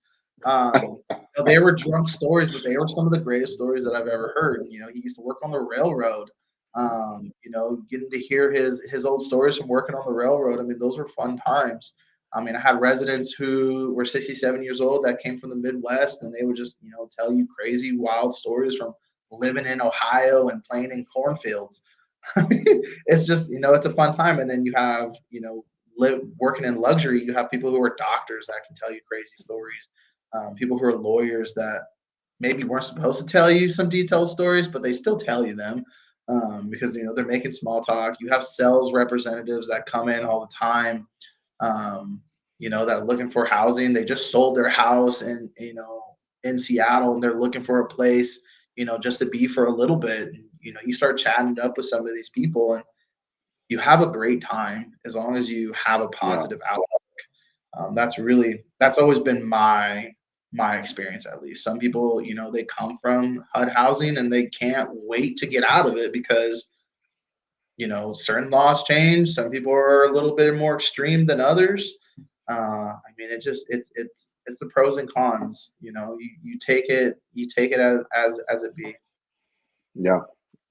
They were drunk stories, but they were some of the greatest stories that I've ever heard. And, he used to work on the railroad. Getting to hear his old stories from working on the railroad. I mean, those were fun times. I mean, I had residents who were 67 years old that came from the Midwest, and they would just, tell you crazy, wild stories from living in Ohio and playing in cornfields. I mean, it's just, it's a fun time. And then you have, working in luxury, you have people who are doctors that can tell you crazy stories, people who are lawyers that maybe weren't supposed to tell you some detailed stories, but they still tell you them, because they're making small talk. You have sales representatives that come in all the time, that are looking for housing. They just sold their house in Seattle, and they're looking for a place, just to be for a little bit. You start chatting up with some of these people, and you have a great time as long as you have a Yeah. positive outlook. That's always been my experience, at least. Some people, they come from HUD housing and they can't wait to get out of it because certain laws change. Some people are a little bit more extreme than others. I mean, it's the pros and cons. You take it as it be. Yeah.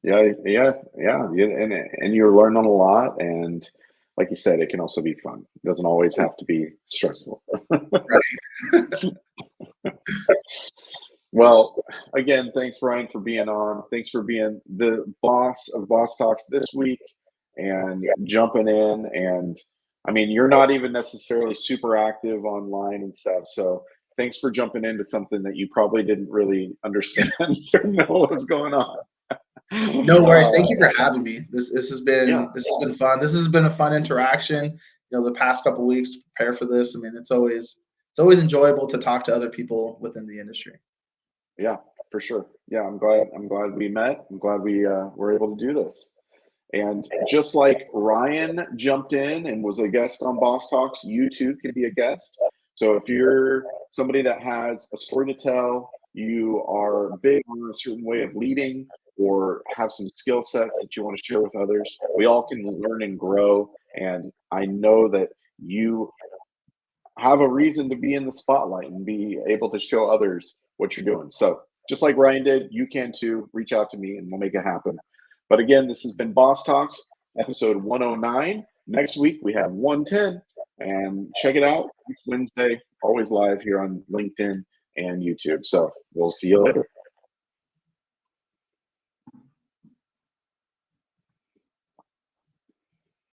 Yeah. And you're learning a lot. And like you said, it can also be fun. It doesn't always have to be stressful. Right. Well, again, thanks, Ryan, for being on. Thanks for being the boss of Boss Talks this week and jumping in. And I mean, you're not even necessarily super active online and stuff. So thanks for jumping into something that you probably didn't really understand or know what was going on. No worries. Uh, Thank you for having me. yeah, This has been fun. This has been a fun interaction. The past couple weeks to prepare for this. I mean, it's always enjoyable to talk to other people within the industry. yeah, for sure. Yeah, I'm glad we met. I'm glad we were able to do this. And just like Ryan jumped in and was a guest on Boss Talks, you too can be a guest. So if you're somebody that has a story to tell, you are big on a certain way of leading, or have some skill sets that you want to share with others, we all can learn and grow. And I know that you have a reason to be in the spotlight and be able to show others what you're doing. So just like Ryan did, you can too. Reach out to me and we'll make it happen. But again, this has been Boss Talks, episode 109. Next week we have 110, and check it out next Wednesday, always live here on LinkedIn and YouTube. So we'll see you later.